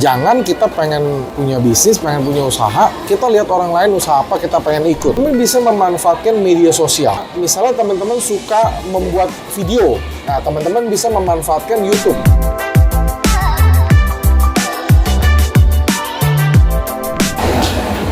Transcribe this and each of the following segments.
Jangan kita pengen punya bisnis, pengen punya usaha, kita lihat orang lain usaha apa, kita pengen ikut. Kami bisa memanfaatkan media sosial. Misalnya teman-teman suka membuat video, nah teman-teman bisa memanfaatkan YouTube.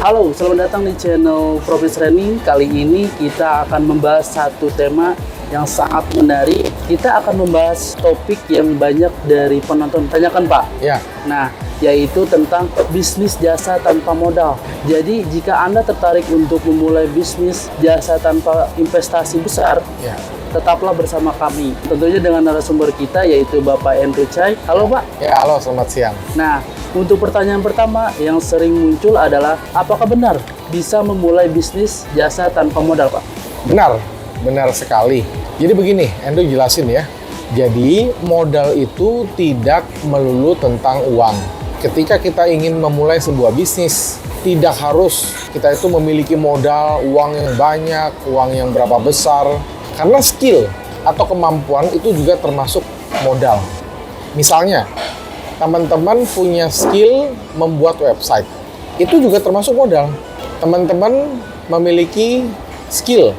Halo, selamat datang di channel Profit Training. Kali ini kita akan membahas satu tema yang sangat menarik. Kita akan membahas topik yang banyak dari penonton tanyakan, Pak. Ya. Nah, yaitu tentang bisnis jasa tanpa modal. Jadi, jika Anda tertarik untuk memulai bisnis jasa tanpa investasi besar, Ya. tetaplah bersama kami. Tentunya dengan narasumber kita, yaitu Bapak Andrew Chai. Halo, Pak. Ya, halo, selamat siang. Nah, untuk pertanyaan pertama yang sering muncul adalah, apakah benar bisa memulai bisnis jasa tanpa modal, Pak? Benar sekali. Jadi begini, Andrew jelasin ya. Jadi modal itu tidak melulu tentang uang. Ketika kita ingin memulai sebuah bisnis, tidak harus kita itu memiliki modal, uang yang banyak, uang yang berapa besar. Karena skill atau kemampuan itu juga termasuk modal. Misalnya, teman-teman punya skill membuat website, itu juga termasuk modal. Teman-teman memiliki skill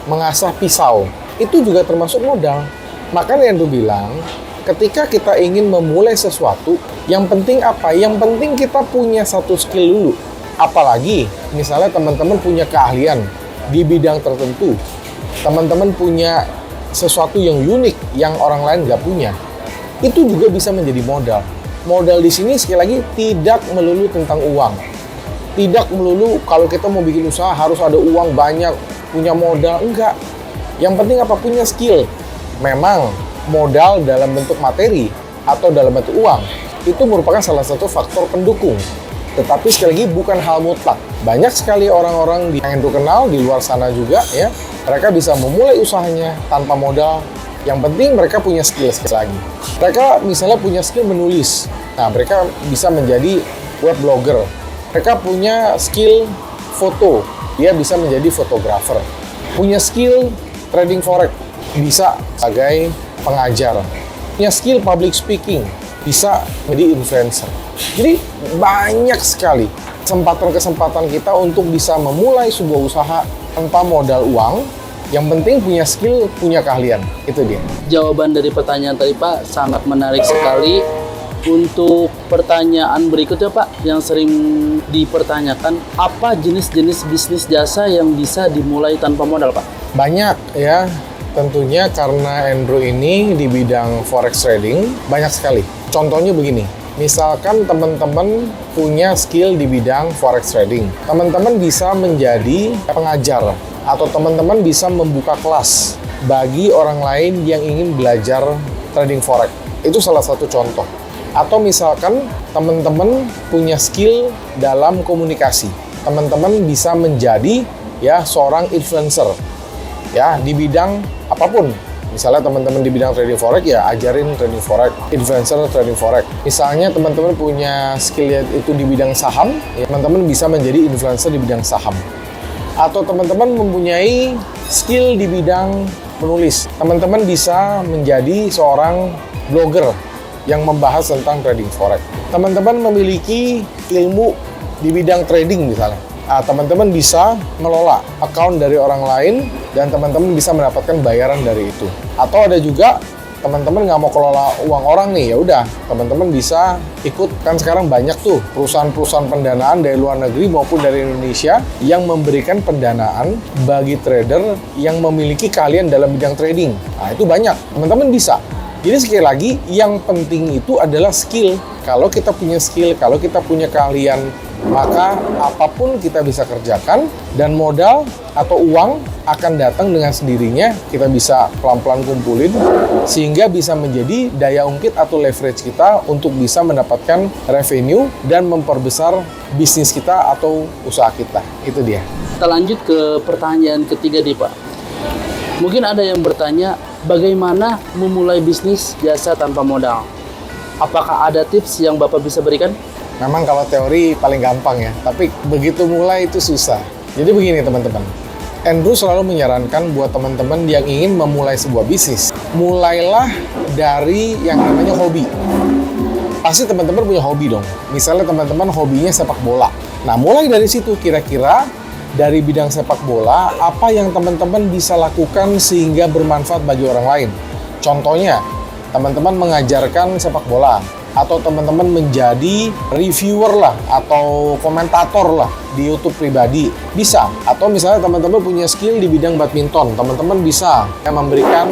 mengasah pisau, itu juga termasuk modal. Makanya Andrew bilang, ketika kita ingin memulai sesuatu, yang penting apa? Yang penting kita punya satu skill dulu. Apalagi, misalnya teman-teman punya keahlian di bidang tertentu, teman-teman punya sesuatu yang unik yang orang lain nggak punya, itu juga bisa menjadi modal. Modal di sini sekali lagi tidak melulu tentang uang. Tidak melulu kalau kita mau bikin usaha harus ada uang banyak, punya modal, enggak. Yang penting apa? Punya skill. Memang modal dalam bentuk materi atau dalam bentuk uang itu merupakan salah satu faktor pendukung. Tetapi sekali lagi bukan hal mutlak. Banyak sekali orang-orang yang Andrew kenal di luar sana juga ya, mereka bisa memulai usahanya tanpa modal. Yang penting mereka punya skill lagi. Mereka misalnya punya skill menulis. Nah, mereka bisa menjadi web blogger. Mereka punya skill foto. Dia bisa menjadi fotografer. Punya skill trading forex. Bisa sebagai pengajar. Punya skill public speaking. Bisa menjadi influencer. Jadi banyak sekali kesempatan-kesempatan kita untuk bisa memulai sebuah usaha tanpa modal uang. Yang penting punya skill, punya keahlian. Itu dia. Jawaban dari pertanyaan tadi, Pak, sangat menarik sekali. Untuk pertanyaan berikutnya, Pak, yang sering dipertanyakan, apa jenis-jenis bisnis jasa yang bisa dimulai tanpa modal, Pak? Banyak ya. Tentunya karena Andrew ini di bidang forex trading, banyak sekali. Contohnya begini. Misalkan teman-teman punya skill di bidang forex trading. Teman-teman bisa menjadi pengajar atau teman-teman bisa membuka kelas bagi orang lain yang ingin belajar trading forex. Itu salah satu contoh. Atau misalkan teman-teman punya skill dalam komunikasi. Teman-teman bisa menjadi ya seorang influencer ya di bidang apapun. Misalnya teman-teman di bidang trading forex ya ajarin trading forex, influencer trading forex. Misalnya teman-teman punya skill itu di bidang saham, ya, teman-teman bisa menjadi influencer di bidang saham. Atau teman-teman mempunyai skill di bidang menulis. Teman-teman bisa menjadi seorang blogger yang membahas tentang trading forex. Teman-teman memiliki ilmu di bidang trading misalnya. Teman-teman bisa mengelola account dari orang lain dan teman-teman bisa mendapatkan bayaran dari itu. Atau ada juga teman-teman nggak mau kelola uang orang nih, ya udah teman-teman bisa ikut, kan sekarang banyak tuh perusahaan-perusahaan pendanaan dari luar negeri maupun dari Indonesia yang memberikan pendanaan bagi trader yang memiliki keahlian dalam bidang trading. Nah, itu banyak, teman-teman bisa. Jadi sekali lagi, yang penting itu adalah skill. Kalau kita punya skill, kalau kita punya keahlian, maka apapun kita bisa kerjakan dan modal atau uang akan datang dengan sendirinya. Kita bisa pelan-pelan kumpulin sehingga bisa menjadi daya ungkit atau leverage kita untuk bisa mendapatkan revenue dan memperbesar bisnis kita atau usaha kita. Itu dia. Kita lanjut ke pertanyaan ketiga nih, Pak. Mungkin ada yang bertanya, bagaimana memulai bisnis jasa tanpa modal? Apakah ada tips yang Bapak bisa berikan? Memang kalau teori paling gampang ya, tapi begitu mulai itu susah. Jadi begini teman-teman, Andrew selalu menyarankan buat teman-teman yang ingin memulai sebuah bisnis, mulailah dari yang namanya hobi. pasti teman-teman punya hobi dong. Misalnya teman-teman hobinya sepak bola. Nah, mulai dari situ kira-kira dari bidang sepak bola, apa yang teman-teman bisa lakukan sehingga bermanfaat bagi orang lain? Contohnya, teman-teman mengajarkan sepak bola, atau teman-teman menjadi reviewer lah, atau komentator lah di YouTube pribadi, bisa. Atau misalnya teman-teman punya skill di bidang badminton, teman-teman bisa memberikan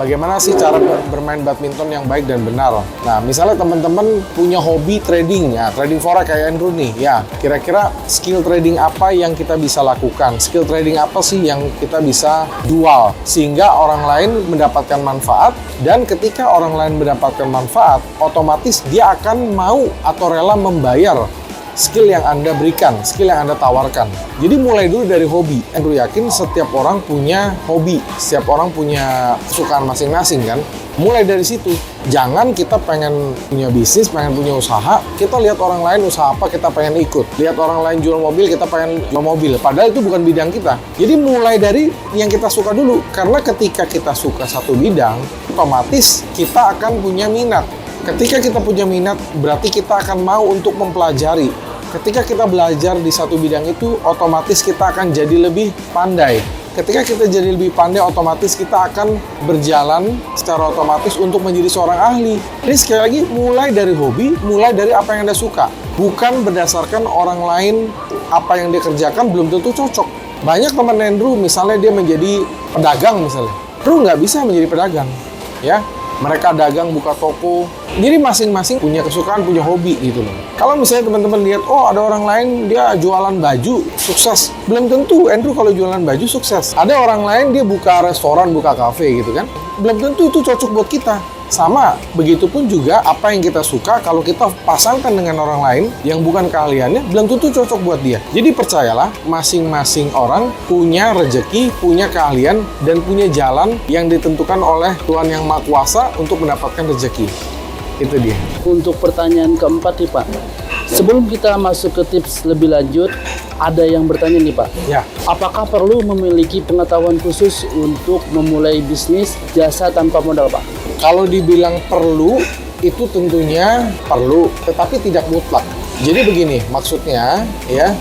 bagaimana sih cara bermain badminton yang baik dan benar. Nah, misalnya teman-teman punya hobi trading, ya trading forex kayak Andrew nih, ya kira-kira skill trading apa yang kita bisa lakukan? Skill trading apa sih yang kita bisa jual sehingga orang lain mendapatkan manfaat, dan ketika orang lain mendapatkan manfaat, otomatis dia akan mau atau rela membayar skill yang Anda berikan, skill yang Anda tawarkan. Jadi mulai dulu dari hobi. Andrew yakin setiap orang punya hobi, setiap orang punya kesukaan masing-masing kan. Mulai dari situ, jangan kita pengen punya bisnis, pengen punya usaha, kita lihat orang lain usaha apa, kita pengen ikut. Lihat orang lain jual mobil, kita pengen jual mobil. Padahal itu bukan bidang kita. Jadi mulai dari yang kita suka dulu. Karena ketika kita suka satu bidang, otomatis kita akan punya minat. Ketika kita punya minat, berarti kita akan mau untuk mempelajari. Ketika kita belajar di satu bidang itu, otomatis kita akan jadi lebih pandai. Ketika kita jadi lebih pandai, otomatis kita akan berjalan secara otomatis untuk menjadi seorang ahli. Jadi sekali lagi, mulai dari hobi, mulai dari apa yang Anda suka. Bukan berdasarkan orang lain, apa yang dia kerjakan belum tentu cocok. Banyak teman Andrew, misalnya dia menjadi pedagang misalnya. Andrew nggak bisa menjadi pedagang, ya. Mereka dagang, buka toko. Jadi masing-masing punya kesukaan, punya hobi gitu loh. Kalau misalnya teman-teman lihat, oh ada orang lain dia jualan baju, sukses. Belum tentu Andrew kalau jualan baju sukses. Ada orang lain dia buka restoran, buka kafe gitu kan. Belum tentu itu cocok buat kita. Sama, begitupun juga apa yang kita suka kalau kita pasangkan dengan orang lain yang bukan keahliannya, belum tentu cocok buat dia. Jadi percayalah, masing-masing orang punya rezeki, punya keahlian, dan punya jalan yang ditentukan oleh Tuhan Yang Maha Kuasa untuk mendapatkan rezeki. Itu dia. Untuk pertanyaan keempat nih Pak, sebelum kita masuk ke tips lebih lanjut, ada yang bertanya nih Pak, Ya. apakah perlu memiliki pengetahuan khusus untuk memulai bisnis jasa tanpa modal Pak? Kalau dibilang perlu, itu tentunya perlu, tetapi tidak mutlak. Jadi begini, maksudnya ya,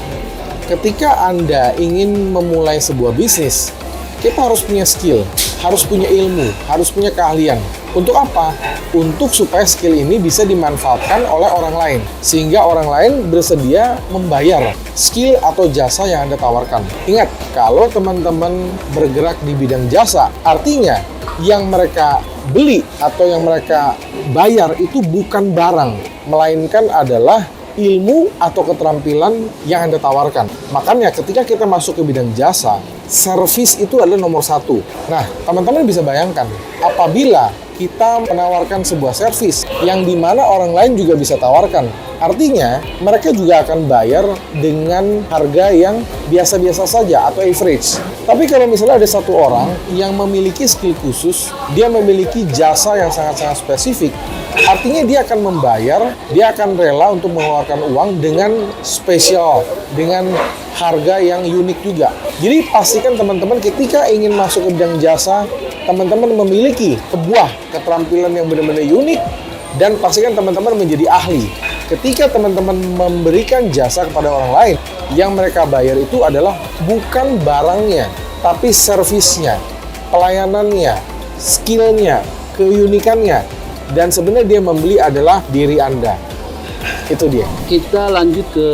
ketika Anda ingin memulai sebuah bisnis, kita harus punya skill, harus punya ilmu, harus punya keahlian. Untuk apa? Untuk supaya skill ini bisa dimanfaatkan oleh orang lain, sehingga orang lain bersedia membayar skill atau jasa yang Anda tawarkan. Ingat, kalau teman-teman bergerak di bidang jasa, artinya yang mereka beli atau yang mereka bayar itu bukan barang, melainkan adalah ilmu atau keterampilan yang Anda tawarkan. Makanya ketika kita masuk ke bidang jasa, servis itu adalah nomor satu. Nah, teman-teman bisa bayangkan, apabila kita menawarkan sebuah servis yang dimana orang lain juga bisa tawarkan, artinya mereka juga akan bayar dengan harga yang biasa-biasa saja atau average. Tapi kalau misalnya ada satu orang yang memiliki skill khusus, dia memiliki jasa yang sangat-sangat spesifik, artinya dia akan membayar, dia akan rela untuk mengeluarkan uang dengan spesial, dengan harga yang unik juga. Jadi pastikan teman-teman ketika ingin masuk ke bidang jasa, teman-teman memiliki sebuah keterampilan yang benar-benar unik, dan pastikan teman-teman menjadi ahli. Ketika teman-teman memberikan jasa kepada orang lain, yang mereka bayar itu adalah bukan barangnya, tapi servisnya, pelayanannya, skillnya, keunikannya, dan sebenarnya dia membeli adalah diri Anda. Itu dia. Kita lanjut ke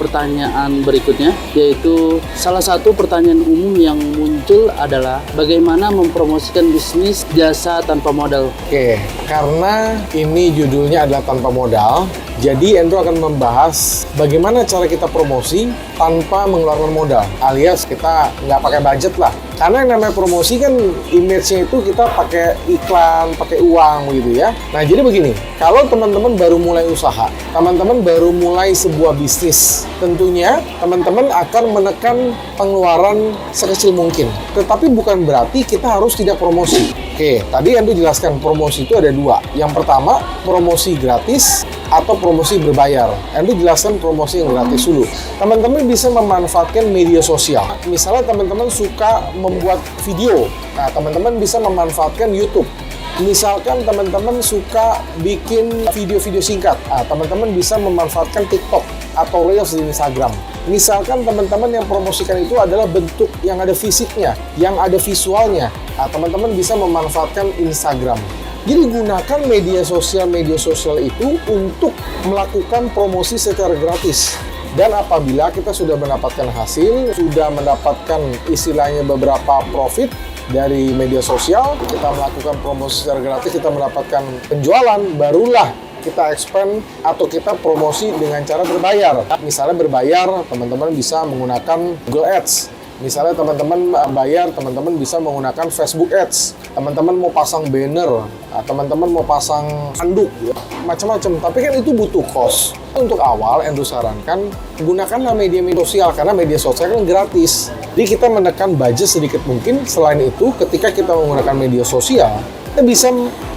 pertanyaan berikutnya, yaitu salah satu pertanyaan umum yang muncul adalah bagaimana mempromosikan bisnis jasa tanpa modal. Oke, karena ini judulnya adalah tanpa modal, jadi Andrew akan membahas bagaimana cara kita promosi tanpa mengeluarkan modal, alias kita nggak pakai budget lah. Karena yang namanya promosi kan image-nya itu kita pakai iklan, pakai uang gitu ya. Nah, jadi begini, kalau teman-teman baru mulai usaha, teman-teman baru mulai sebuah bisnis, tentunya teman-teman akan menekan pengeluaran sekecil mungkin. Tetapi bukan berarti kita harus tidak promosi. Oke, tadi Andrew jelaskan promosi itu ada dua. Yang pertama, promosi gratis atau promosi berbayar. Andrew jelaskan promosi yang gratis dulu. Teman-teman bisa memanfaatkan media sosial. Misalnya teman-teman suka membuat video. Nah, teman-teman bisa memanfaatkan YouTube. Misalkan teman-teman suka bikin video-video singkat, teman-teman bisa memanfaatkan TikTok atau Reels di Instagram. Misalkan teman-teman yang promosikan itu adalah bentuk yang ada fisiknya, yang ada visualnya, teman-teman bisa memanfaatkan Instagram. Jadi gunakan media sosial itu untuk melakukan promosi secara gratis. Dan apabila kita sudah mendapatkan hasil, sudah mendapatkan istilahnya beberapa profit dari media sosial, kita melakukan promosi secara gratis, kita mendapatkan penjualan, barulah kita expand atau kita promosi dengan cara berbayar. Misalnya berbayar, teman-teman bisa menggunakan Google Ads. Misalnya teman-teman bayar, teman-teman bisa menggunakan Facebook Ads. Teman-teman mau pasang banner, teman-teman mau pasang handuk, macam-macam. Tapi kan itu butuh cost. Untuk awal, Andrew sarankan, gunakanlah media sosial, karena media sosial kan gratis. Jadi kita menekan budget sedikit mungkin. Selain itu, ketika kita menggunakan media sosial, kita bisa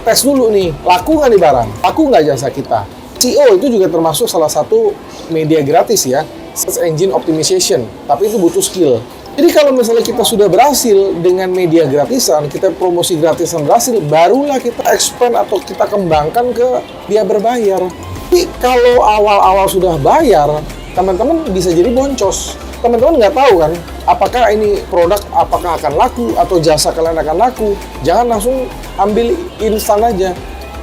tes dulu nih, laku nggak nih barang? Laku nggak jasa kita? SEO itu juga termasuk salah satu media gratis ya, Search Engine Optimization. Tapi itu butuh skill. Jadi kalau misalnya kita sudah berhasil dengan media gratisan, kita promosi gratisan berhasil, barulah kita expand atau kita kembangkan ke dia berbayar. Tapi kalau awal-awal sudah bayar, teman-teman bisa jadi boncos. Teman-teman nggak tahu kan, apakah ini produk apakah akan laku atau jasa kalian akan laku. Jangan langsung ambil instan aja.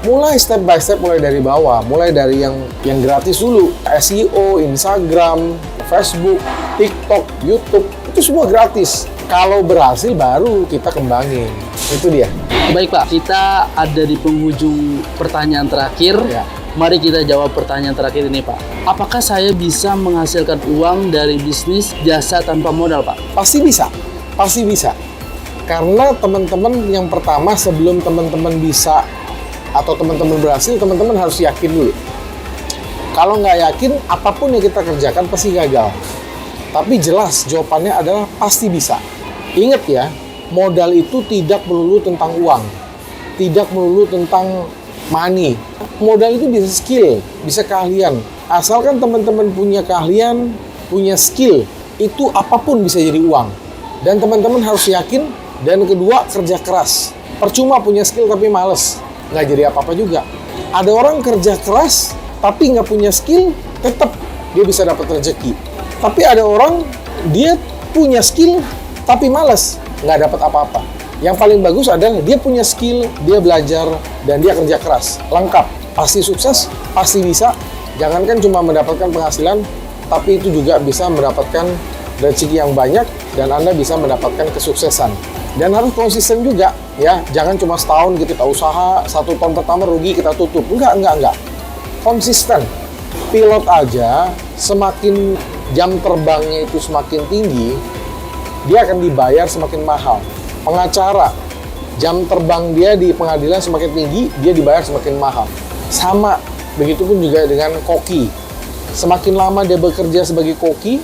Mulai step by step, mulai dari bawah, mulai dari yang gratis dulu. SEO, Instagram, Facebook, TikTok, YouTube, itu semua gratis. Kalau berhasil baru kita kembangin. Itu dia. Baik Pak, kita ada di penghujung pertanyaan terakhir. Ya. Mari kita jawab pertanyaan terakhir ini Pak. Apakah saya bisa menghasilkan uang dari bisnis jasa tanpa modal Pak? Pasti bisa. Pasti bisa. Karena teman-teman yang pertama sebelum teman-teman bisa atau teman-teman berhasil, teman-teman harus yakin dulu. Kalau nggak yakin, apapun yang kita kerjakan pasti gagal. Tapi jelas jawabannya adalah pasti bisa. Ingat ya, modal itu tidak melulu tentang uang. Tidak melulu tentang money. Modal itu bisa skill, bisa keahlian. Asalkan teman-teman punya keahlian, punya skill, itu apapun bisa jadi uang. Dan teman-teman harus yakin. Dan kedua, kerja keras. Percuma punya skill tapi males, nggak jadi apa-apa juga. Ada orang kerja keras tapi nggak punya skill, tetap dia bisa dapat rezeki. Tapi ada orang dia punya skill tapi malas, nggak dapat apa-apa. Yang paling bagus adalah dia punya skill, dia belajar, dan dia kerja keras. Lengkap, pasti sukses, pasti bisa. Jangankan cuma mendapatkan penghasilan, tapi itu juga bisa mendapatkan rezeki yang banyak, dan Anda bisa mendapatkan kesuksesan. Dan harus konsisten juga, ya. Jangan cuma setahun kita usaha, 1 tahun pertama rugi kita tutup. Enggak. Konsisten. Pilot aja, semakin jam terbangnya itu semakin tinggi, dia akan dibayar semakin mahal. Pengacara, jam terbang dia di pengadilan semakin tinggi, dia dibayar semakin mahal. Sama, begitupun juga dengan koki. Semakin lama dia bekerja sebagai koki,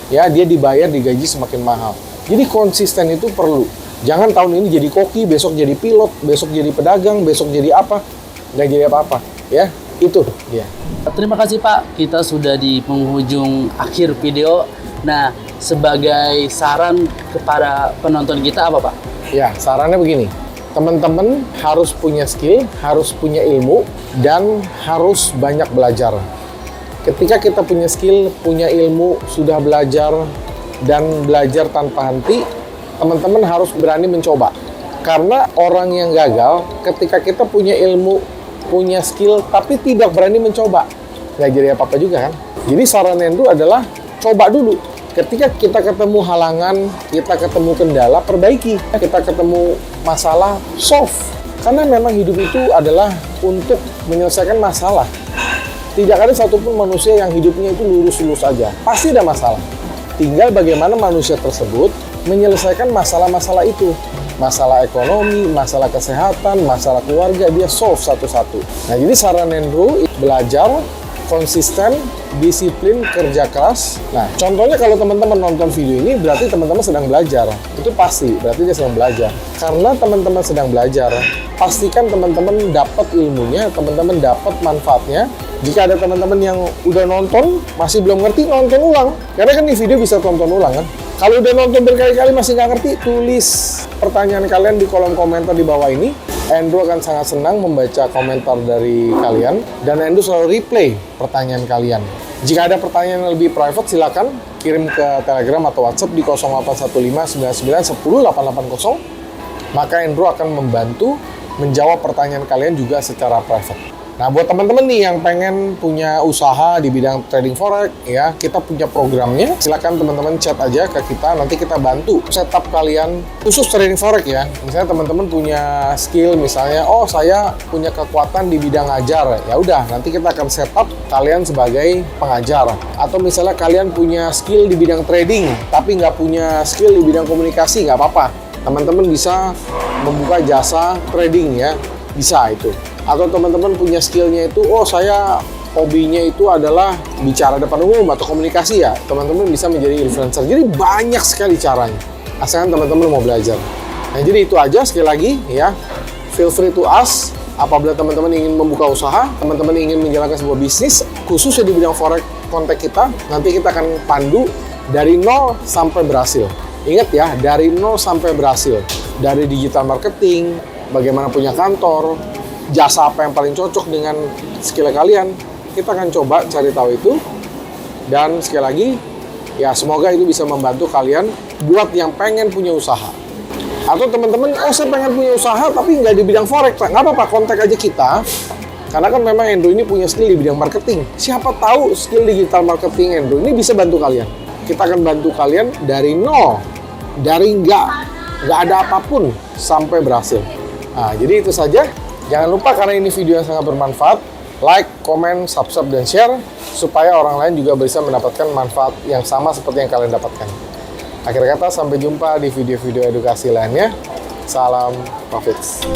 ya dia dibayar, digaji semakin mahal. Jadi konsisten itu perlu. Jangan tahun ini jadi koki, besok jadi pilot, besok jadi pedagang, besok jadi apa, nggak jadi apa-apa, ya. Itu dia. Terima kasih Pak, kita sudah di penghujung akhir video. Nah, sebagai saran kepada penonton kita apa Pak? Ya, sarannya begini. Teman-teman harus punya skill, harus punya ilmu, dan harus banyak belajar. Ketika kita punya skill, punya ilmu, sudah belajar, dan belajar tanpa henti, teman-teman harus berani mencoba. Karena orang yang gagal, ketika kita punya ilmu, punya skill, tapi tidak berani mencoba, nggak jadi apa-apa juga kan. Jadi saran Andrew adalah coba dulu. Ketika kita ketemu halangan, kita ketemu kendala, perbaiki. Kita ketemu masalah, solve. Karena memang hidup itu adalah untuk menyelesaikan masalah. Tidak ada satupun manusia yang hidupnya itu lurus-lurus aja. Pasti ada masalah. Tinggal bagaimana manusia tersebut menyelesaikan masalah-masalah itu. Masalah ekonomi, masalah kesehatan, masalah keluarga, dia solve satu-satu. Nah, jadi saran Andrew, belajar, konsisten, disiplin, kerja keras. Nah, contohnya kalau teman-teman nonton video ini, berarti teman-teman sedang belajar. Itu pasti, berarti dia sedang belajar. Karena teman-teman sedang belajar, pastikan teman-teman dapat ilmunya, teman-teman dapat manfaatnya, Jika ada teman-teman yang udah nonton, masih belum ngerti, nonton ulang. Karena kan di video bisa tonton ulang kan. Kalau udah nonton berkali-kali masih nggak ngerti, tulis pertanyaan kalian di kolom komentar di bawah ini. Andrew akan sangat senang membaca komentar dari kalian. Dan Andrew selalu replay pertanyaan kalian. Jika ada pertanyaan yang lebih private, silakan kirim ke Telegram atau WhatsApp di 081599108880. Maka Andrew akan membantu menjawab pertanyaan kalian juga secara private. Nah, buat teman-teman nih yang pengen punya usaha di bidang trading forex, ya, kita punya programnya. Silakan teman-teman chat aja ke kita, nanti kita bantu setup kalian khusus trading forex ya. Misalnya teman-teman punya skill, misalnya, oh saya punya kekuatan di bidang ngajar, ya udah, nanti kita akan setup kalian sebagai pengajar. Atau misalnya kalian punya skill di bidang trading, tapi nggak punya skill di bidang komunikasi, nggak apa-apa. Teman-teman bisa membuka jasa trading ya, bisa itu. Atau teman-teman punya skillnya itu, oh saya hobinya itu adalah bicara depan umum atau komunikasi ya, teman-teman bisa menjadi influencer. Jadi banyak sekali caranya, asalkan teman-teman mau belajar. Nah, jadi itu aja, sekali lagi ya, feel free to ask. Apabila teman-teman ingin membuka usaha, teman-teman ingin menjalankan sebuah bisnis, khususnya di bidang forex, kontak kita, nanti kita akan pandu dari nol sampai berhasil. Ingat ya, dari nol sampai berhasil. Dari digital marketing, bagaimana punya kantor, jasa apa yang paling cocok dengan skill kalian, kita akan coba cari tahu itu. Dan sekali lagi, ya semoga itu bisa membantu kalian buat yang pengen punya usaha. Atau teman-teman, oh saya pengen punya usaha tapi nggak di bidang forex, Pak. Nggak apa-apa, kontak aja kita. Karena kan memang Andrew ini punya skill di bidang marketing. Siapa tahu skill digital marketing Andrew ini bisa bantu kalian. Kita akan bantu kalian dari nol, dari nggak ada apapun sampai berhasil. Nah, jadi itu saja. Jangan lupa, karena ini video yang sangat bermanfaat, like, komen, subscribe, dan share, supaya orang lain juga bisa mendapatkan manfaat yang sama seperti yang kalian dapatkan. Akhir kata, sampai jumpa di video-video edukasi lainnya. Salam profits.